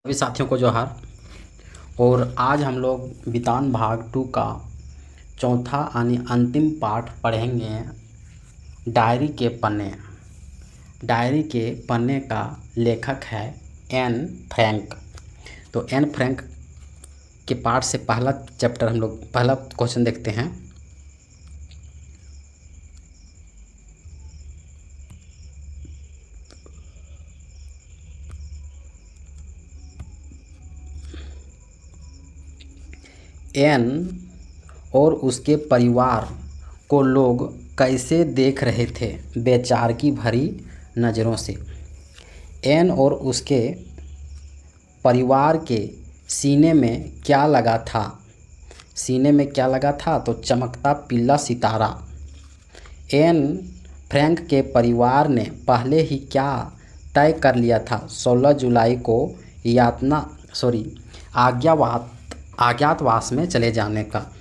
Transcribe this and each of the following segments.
सभी साथियों को जोहार। और आज हम लोग वितान भाग 2 का चौथा यानी अंतिम पाठ पढ़ेंगे। डायरी के पन्ने। डायरी के पन्ने का लेखक है एन फ्रैंक। तो एन फ्रैंक के पाठ से पहला चैप्टर हम लोग पहला क्वेश्चन देखते हैं। एन और उसके परिवार को लोग कैसे देख रहे थे, बेचारगी भरी नज़रों से। एन और उसके परिवार के सीने में क्या लगा था? सीने में क्या लगा था? तो चमकता पीला सितारा। एन फ्रैंक के परिवार ने पहले ही क्या तय कर लिया था 16 जुलाई को अज्ञातवास में चले जाने का।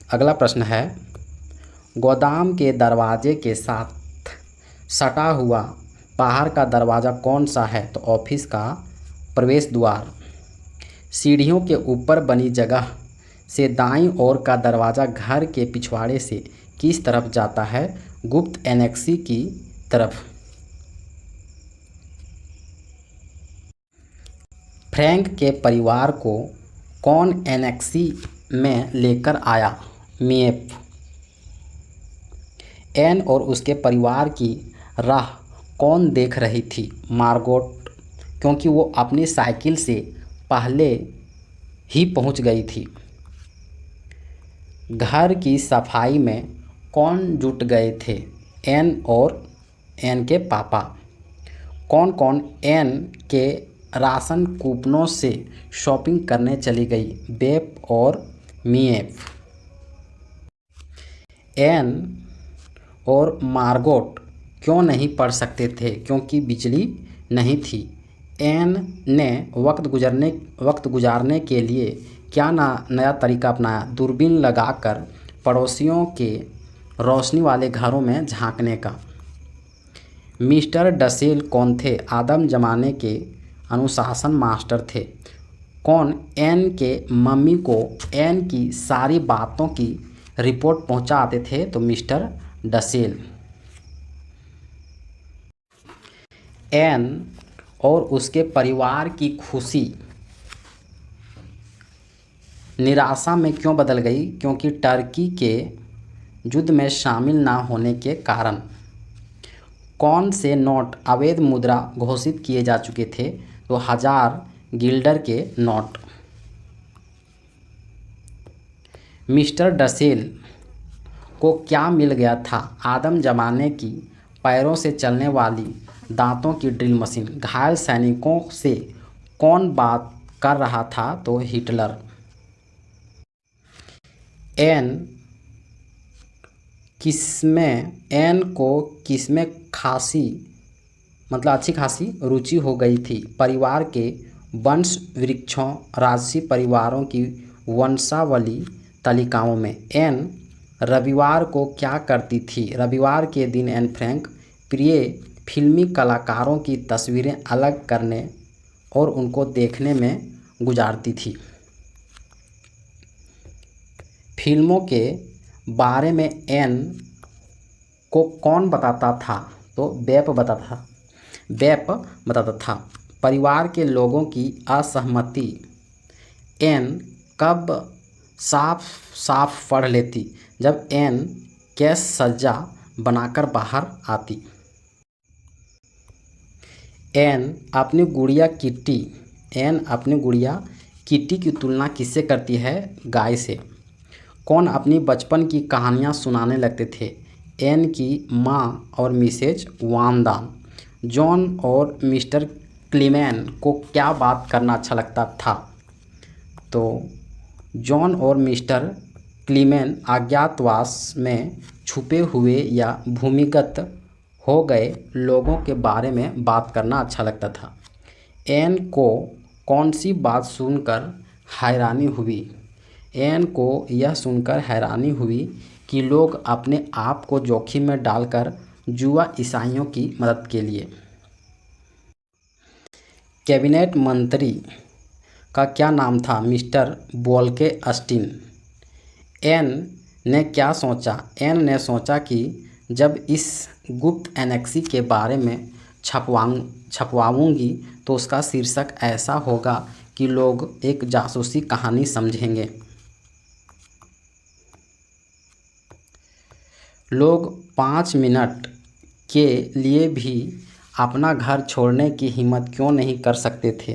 अगला प्रश्न है, गोदाम के दरवाजे के साथ सटा हुआ बाहर का दरवाज़ा कौन सा है? तो ऑफिस का प्रवेश द्वार। सीढ़ियों के ऊपर बनी जगह से दाईं ओर का दरवाज़ा घर के पिछवाड़े से किस तरफ जाता है? गुप्त एनेक्सी की तरफ। फ्रैंक के परिवार को कौन एनेक्सी में लेकर आया? मीएफ। एन और उसके परिवार की राह कौन देख रही थी? मार्गोट, क्योंकि वो अपनी साइकिल से पहले ही पहुंच गई थी। घर की सफाई में कौन जुट गए थे? एन और एन के पापा। कौन कौन एन के राशन कूपनों से शॉपिंग करने चली गई? बेप और मीएफ। एन और मार्गोट क्यों नहीं पढ़ सकते थे? क्योंकि बिजली नहीं थी। एन ने वक्त गुजारने के लिए क्या नया तरीका अपनाया? दूरबीन लगाकर पड़ोसियों के रोशनी वाले घरों में झांकने का। मिस्टर डसेल कौन थे? आदम जमाने के अनुशासन मास्टर थे। कौन एन के मम्मी को एन की सारी बातों की रिपोर्ट पहुंचाते थे? तो मिस्टर डसेल। एन और उसके परिवार की खुशी निराशा में क्यों बदल गई? क्योंकि टर्की के युद्ध में शामिल ना होने के कारण। कौन से नोट अवैध मुद्रा घोषित किए जा चुके थे? तो 1000 गिल्डर के नोट। मिस्टर डसेल को क्या मिल गया था? आदम जमाने की पैरों से चलने वाली दांतों की ड्रिल मशीन। घायल सैनिकों से कौन बात कर रहा था? तो हिटलर। एन को किसमें खासी अच्छी खासी रुचि हो गई थी? परिवार के वंश वृक्षों, राजसी परिवारों की वंशावली तालिकाओं में। एन रविवार को क्या करती थी? रविवार के दिन एन फ्रैंक प्रिय फिल्मी कलाकारों की तस्वीरें अलग करने और उनको देखने में गुजारती थी। फिल्मों के बारे में एन को कौन बताता था? तो बेप बताता था। परिवार के लोगों की असहमति एन कब साफ साफ पढ़ लेती? जब एन केस सज्जा बनाकर बाहर आती। एन अपनी गुड़िया किट्टी की तुलना किससे करती है? गाय से। कौन अपनी बचपन की कहानियाँ सुनाने लगते थे? एन की माँ और मिसेज वांदा। जॉन और मिस्टर क्लीमेन को क्या बात करना अच्छा लगता था? तो जॉन और मिस्टर क्लीमेन अज्ञातवास में छुपे हुए या भूमिगत हो गए लोगों के बारे में बात करना अच्छा लगता था। एन को कौन सी बात सुनकर हैरानी हुई? एन को यह सुनकर हैरानी हुई कि लोग अपने आप को जोखिम में डालकर जुआ ईसाइयों की मदद के लिए। कैबिनेट मंत्री का क्या नाम था? Mister वोल्के Austin. एन ने क्या सोचा? एन ने सोचा कि जब इस गुप्त एनेक्सी के बारे में छपवाऊंगी तो उसका शीर्षक ऐसा होगा कि लोग एक जासूसी कहानी समझेंगे। लोग 5 मिनट के लिए भी अपना घर छोड़ने की हिम्मत क्यों नहीं कर सकते थे?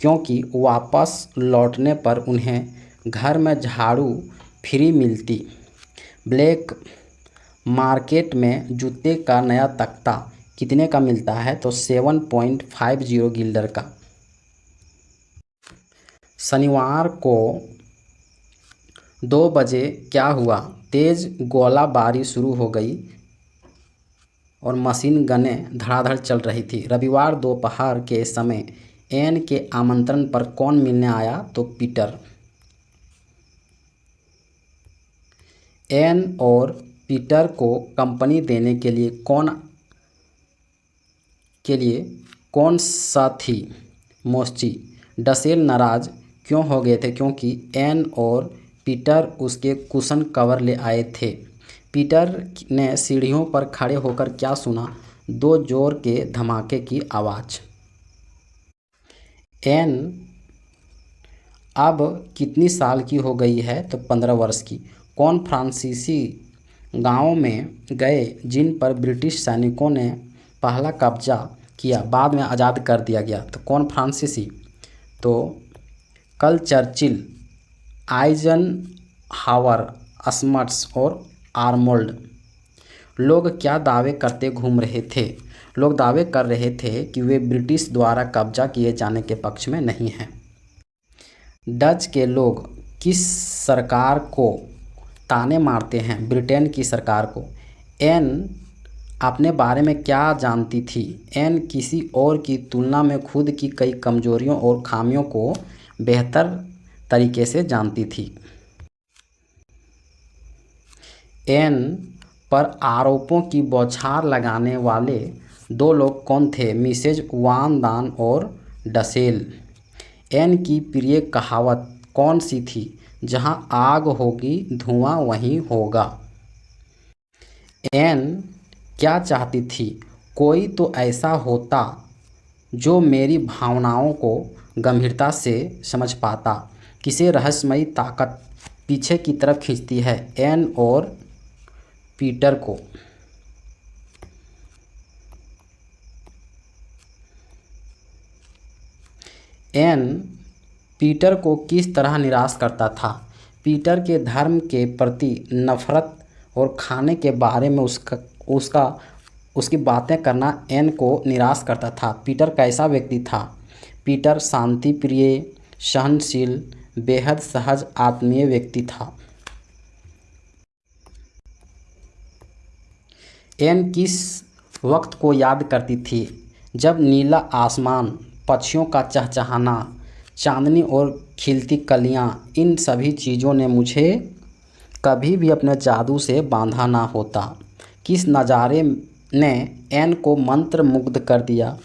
क्योंकि वापस लौटने पर उन्हें घर में झाड़ू फ्री मिलती। ब्लैक मार्केट में जूते का नया तख्ता कितने का मिलता है? तो 7.50 गिल्डर का। शनिवार को 2 बजे क्या हुआ? तेज गोलाबारी शुरू हो गई और मशीन गनें धड़ाधड़ चल रही थी। रविवार दोपहर के समय एन के आमंत्रण पर कौन मिलने आया? तो पीटर। एन और पीटर को कंपनी देने के लिए कौन सा थी? मोस्ची। डसेल नाराज क्यों हो गए थे? क्योंकि एन और पीटर उसके कुशन कवर ले आए थे। पीटर ने सीढ़ियों पर खड़े होकर क्या सुना? 2 जोर के धमाके की आवाज़। एन अब कितनी साल की हो गई है? तो 15 वर्ष की। कौन फ्रांसीसी गांवों में गए जिन पर ब्रिटिश सैनिकों ने पहला कब्जा किया, बाद में आज़ाद कर दिया गया? तो कौन फ्रांसीसी? तो कल चर्चिल, आइजनहावर, स्मट्स और आर्नोल्ड। लोग क्या दावे करते घूम रहे थे? लोग दावे कर रहे थे कि वे ब्रिटिश द्वारा कब्जा किए जाने के पक्ष में नहीं हैं। डच के लोग किस सरकार को ताने मारते हैं? ब्रिटेन की सरकार को। एन अपने बारे में क्या जानती थी? एन किसी और की तुलना में खुद की कई कमजोरियों और खामियों को बेहतर तरीके से जानती थी। एन पर आरोपों की बौछार लगाने वाले 2 लोग कौन थे? मिसेज वान दान और डसेल। एन की प्रिय कहावत कौन सी थी? जहां आग होगी धुआं वहीं होगा। एन क्या चाहती थी? कोई तो ऐसा होता जो मेरी भावनाओं को गंभीरता से समझ पाता। किसे रहस्यमयी ताकत पीछे की तरफ खींचती है? एन और पीटर को। एन पीटर को किस तरह निराश करता था? पीटर के धर्म के प्रति नफरत और खाने के बारे में उसकी बातें करना एन को निराश करता था। पीटर कैसा व्यक्ति था? पीटर शांति प्रिय, सहनशील, बेहद सहज आत्मीय व्यक्ति था। एन किस वक्त को याद करती थी? जब नीला आसमान, पक्षियों का चहचहाना, चांदनी और खिलती कलियां, इन सभी चीज़ों ने मुझे कभी भी अपने जादू से बांधा ना होता। किस नज़ारे ने एन को मंत्रमुग्ध कर दिया?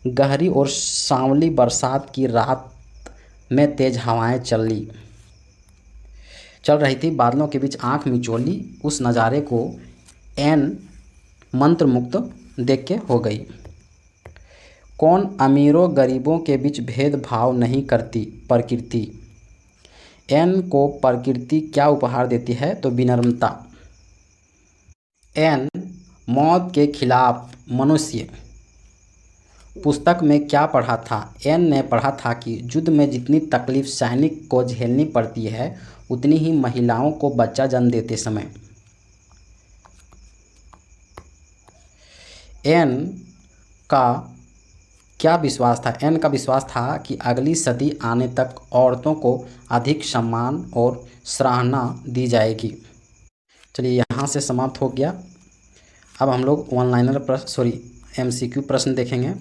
गहरी और सांवली बरसात की रात में तेज हवाएं चल रही थी। बादलों के बीच आंख मिचोली उस नज़ारे को एन मंत्रमुग्ध देख के हो गई। कौन अमीरों गरीबों के बीच भेदभाव नहीं करती? प्रकृति। एन को प्रकृति क्या उपहार देती है? तो विनम्रता। एन मौत के खिलाफ मनुष्य पुस्तक में क्या पढ़ा था? एन ने पढ़ा था कि युद्ध में जितनी तकलीफ सैनिक को झेलनी पड़ती है उतनी ही महिलाओं को बच्चा जन्म देते समय। एन का क्या विश्वास था? एन का विश्वास था कि अगली सदी आने तक औरतों को अधिक सम्मान और सराहना दी जाएगी। चलिए यहाँ से समाप्त हो गया। अब हम लोग वन लाइनर प्रश्न MCQ प्रश्न देखेंगे।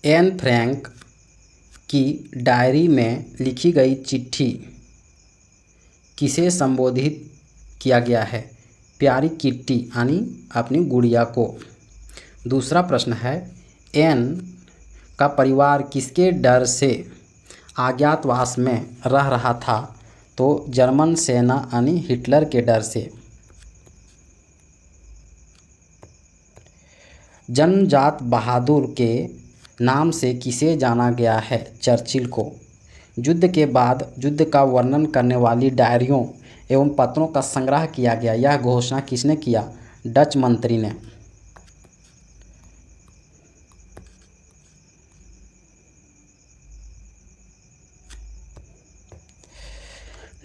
एन फ्रैंक की डायरी में लिखी गई चिट्ठी किसे संबोधित किया गया है? प्यारी किट्टी यानी अपनी गुड़िया को। दूसरा प्रश्न है, एन का परिवार किसके डर से अज्ञातवास में रह रहा था? तो जर्मन सेना यानी हिटलर के डर से। जन्मजात बहादुर के नाम से किसे जाना गया है? चर्चिल को। युद्ध के बाद युद्ध का वर्णन करने वाली डायरियों एवं पत्रों का संग्रह किया गया, यह घोषणा किसने किया? डच मंत्री ने।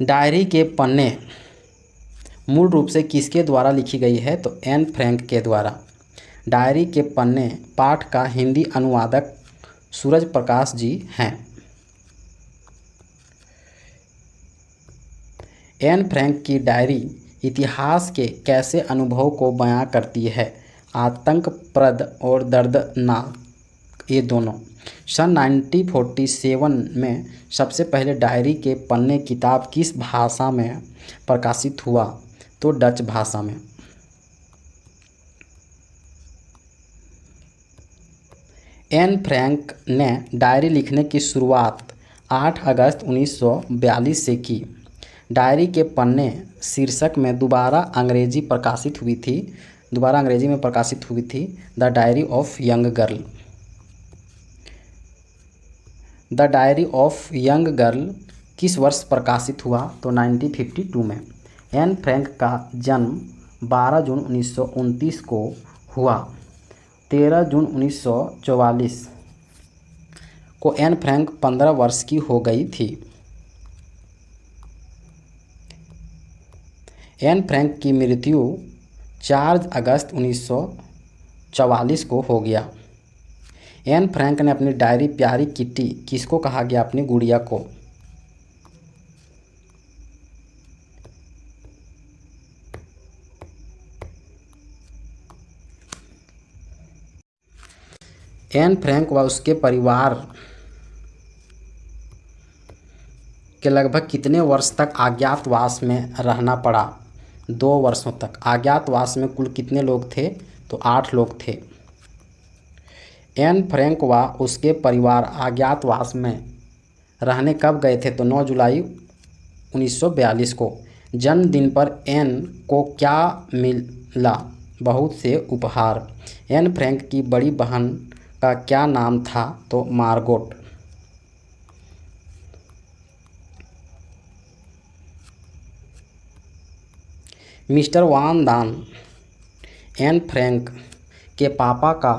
डायरी के पन्ने मूल रूप से किसके द्वारा लिखी गई है? तो एन फ्रैंक के द्वारा। डायरी के पन्ने पाठ का हिंदी अनुवादक सूरज प्रकाश जी हैं। एन फ्रैंक की डायरी इतिहास के कैसे अनुभव को बयां करती है? आतंकप्रद और दर्दनाक, ये दोनों। सन 1947 में सबसे पहले डायरी के पन्ने किताब किस भाषा में प्रकाशित हुआ? तो डच भाषा में। एन फ्रैंक ने डायरी लिखने की शुरुआत 8 अगस्त 1942 से की। डायरी के पन्ने शीर्षक में दोबारा अंग्रेजी में प्रकाशित हुई थी, the diary of young girl. The diary of young girl किस वर्ष प्रकाशित हुआ? तो 1952 में। एन फ्रैंक का जन्म 12 जून 1929 को हुआ। 13 जून 1944 को एन फ्रैंक 15 वर्ष की हो गई थी। एन फ्रैंक की मृत्यु 4 अगस्त 1944 को हो गया। एन फ्रैंक ने अपनी डायरी प्यारी किट्टी किसको कहा गया? अपनी गुड़िया को। एन फ्रैंक व उसके परिवार के लगभग कितने वर्ष तक अज्ञातवास में रहना पड़ा? 2 वर्षों तक। अज्ञातवास में कुल कितने लोग थे? तो 8 लोग थे। एन फ्रैंक व उसके परिवार अज्ञातवास में रहने कब गए थे? तो 9 जुलाई 1942 को। जन्मदिन पर एन को क्या मिला? बहुत से उपहार। एन फ्रैंक की बड़ी बहन का क्या नाम था? तो मार्गोट। मिस्टर वान दान एन फ्रैंक के पापा का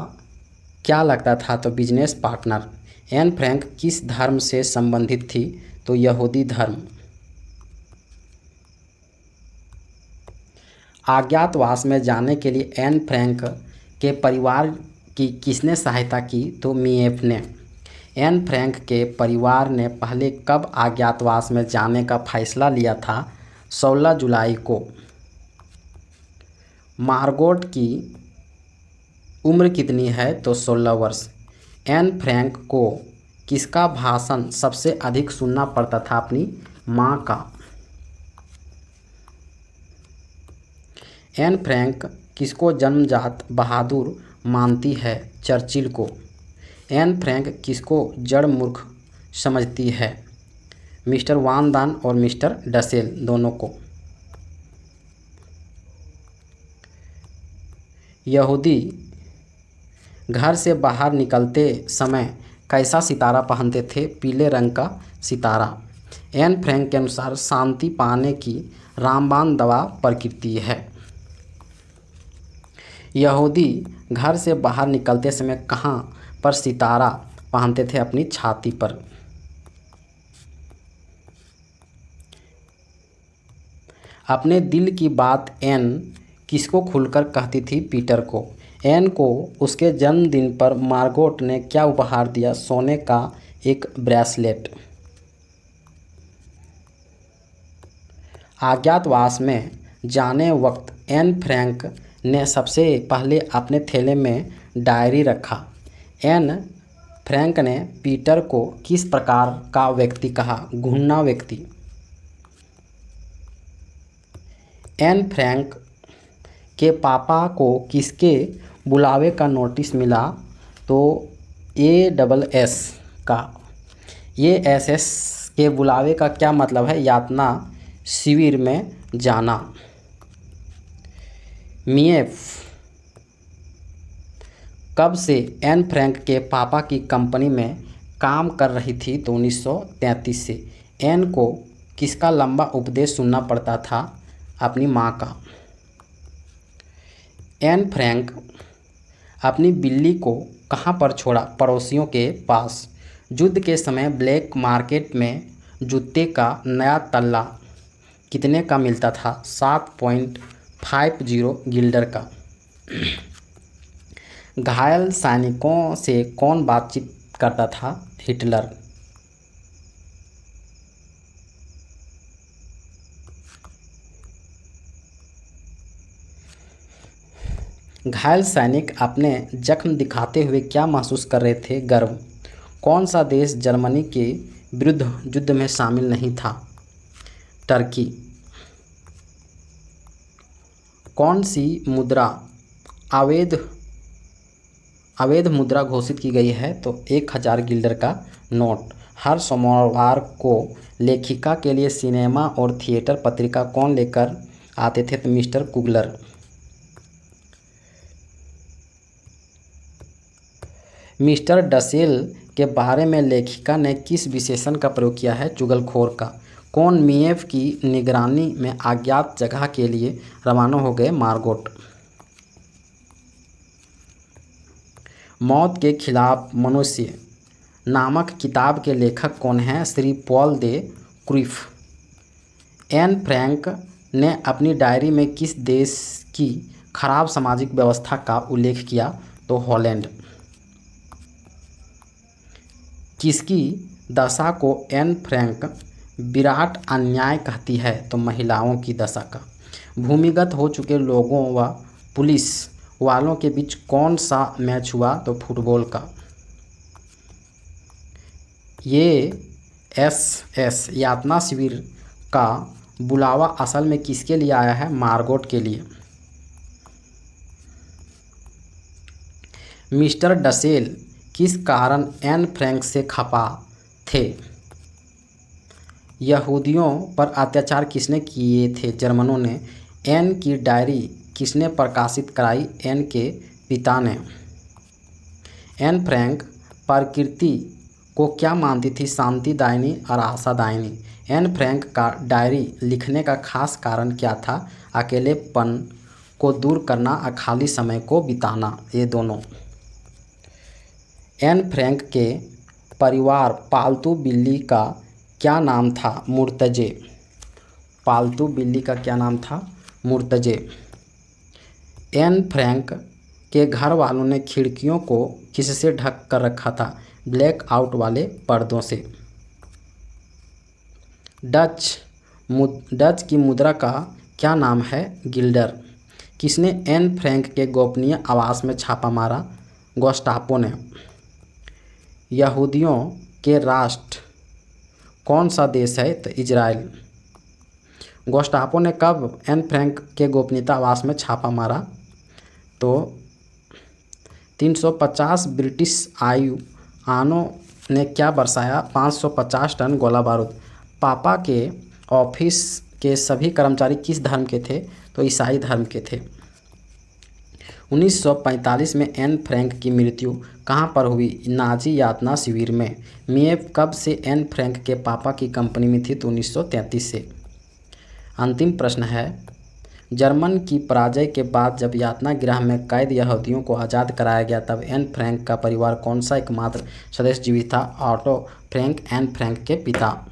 क्या लगता था? तो बिजनेस पार्टनर। एन फ्रैंक किस धर्म से संबंधित थी? तो यहूदी धर्म। अज्ञातवास में जाने के लिए एन फ्रैंक के परिवार की किसने सहायता की? तो मीएफ ने। एन फ्रैंक के परिवार ने पहले कब अज्ञातवास में जाने का फैसला लिया था? 16 जुलाई को। मार्गोट की उम्र कितनी है? तो 16 वर्ष। एन फ्रैंक को किसका भाषण सबसे अधिक सुनना पड़ता था? अपनी माँ का। एन फ्रैंक किसको जन्मजात बहादुर मानती है? चर्चिल को। एन फ्रैंक किसको जड़ मूर्ख समझती है? मिस्टर वान दान और मिस्टर डसेल दोनों को। यहूदी घर से बाहर निकलते समय कैसा सितारा पहनते थे? पीले रंग का सितारा। एन फ्रैंक के अनुसार शांति पाने की रामबाण दवा प्रकृति है। यहूदी घर से बाहर निकलते समय कहाँ पर सितारा पहनते थे? अपनी छाती पर। अपने दिल की बात एन किसको खुलकर कहती थी? पीटर को। एन को उसके जन्मदिन पर मार्गोट ने क्या उपहार दिया? सोने का एक ब्रेसलेट। अज्ञातवास में जाने वक्त एन फ्रैंक ने सबसे पहले अपने थैले में डायरी रखा। एन फ्रैंक ने पीटर को किस प्रकार का व्यक्ति कहा? घुन्ना व्यक्ति। एन फ्रैंक के पापा को किसके बुलावे का नोटिस मिला? तो ASS का। ASS के बुलावे का क्या मतलब है? यातना शिविर में जाना। मिएफ कब से एन फ्रैंक के पापा की कंपनी में काम कर रही थी? तो 1933 से। एन को किसका लंबा उपदेश सुनना पड़ता था? अपनी माँ का। एन फ्रैंक अपनी बिल्ली को कहाँ पर छोड़ा? पड़ोसियों के पास। युद्ध के समय ब्लैक मार्केट में जूते का नया तल्ला कितने का मिलता था? 7.50 गिल्डर का। घायल सैनिकों से कौन बातचीत करता था? हिटलर। घायल सैनिक अपने जख्म दिखाते हुए क्या महसूस कर रहे थे? गर्व। कौन सा देश जर्मनी के विरुद्ध युद्ध में शामिल नहीं था? टर्की। कौन सी मुद्रा अवैध मुद्रा घोषित की गई है? तो 1000 गिल्डर का नोट। हर सोमवार को लेखिका के लिए सिनेमा और थिएटर पत्रिका कौन लेकर आते थे? तो मिस्टर कुगलर। मिस्टर डसेल के बारे में लेखिका ने किस विशेषण का प्रयोग किया है? चुगलखोर का। कौन मिएफ की निगरानी में अज्ञात जगह के लिए रवाना हो गए? मार्गोट। मौत के खिलाफ मनुष्य नामक किताब के लेखक कौन हैं? श्री पॉल दे क्रुइफ। एन फ्रैंक ने अपनी डायरी में किस देश की खराब सामाजिक व्यवस्था का उल्लेख किया? तो हॉलैंड। किसकी दशा को एन फ्रैंक विराट अन्याय कहती है? तो महिलाओं की दशा का। भूमिगत हो चुके लोगों व पुलिस वालों के बीच कौन सा मैच हुआ? तो फुटबॉल का। ASS यातना शिविर का बुलावा असल में किसके लिए आया है? मार्गोट के लिए। मिस्टर डसेल किस कारण एन फ्रैंक से खफा थे? यहूदियों पर अत्याचार किसने किए थे? जर्मनों ने। एन की डायरी किसने प्रकाशित कराई? एन के पिता ने। एन फ्रैंक प्रकृति को क्या मानती थी? शांतिदायिनी और आशादायिनी। एन फ्रैंक का डायरी लिखने का खास कारण क्या था? अकेलेपन को दूर करना और खाली समय को बिताना, ये दोनों। एन फ्रैंक के परिवार पालतू बिल्ली का क्या नाम था? मुर्तजे। पालतू बिल्ली का क्या नाम था? मुर्तजे। एन फ्रैंक के घर वालों ने खिड़कियों को किससे ढक कर रखा था? ब्लैक आउट वाले पर्दों से। डच की मुद्रा का क्या नाम है? गिल्डर। किसने एन फ्रैंक के गोपनीय आवास में छापा मारा? गेस्टापो ने। यहूदियों के राष्ट्र कौन सा देश है? तो इजराइल। गेस्टापो ने कब एन फ्रैंक के गोपनीयता आवास में छापा मारा? तो 350 ब्रिटिश आनों ने क्या बरसाया? 550 टन गोला बारूद। पापा के ऑफिस के सभी कर्मचारी किस धर्म के थे? तो ईसाई धर्म के थे। 1945 में एन फ्रैंक की मृत्यु कहाँ पर हुई? नाजी यातना शिविर में। मिएफ कब से एन फ्रैंक के पापा की कंपनी में थी? तो 1933 से। अंतिम प्रश्न है, जर्मन की पराजय के बाद जब यातना गृह में कैद यहूदियों को आज़ाद कराया गया तब एन फ्रैंक का परिवार कौन सा एकमात्र सदस्य जीवित था? ऑटो फ्रैंक, एन फ्रैंक के पिता।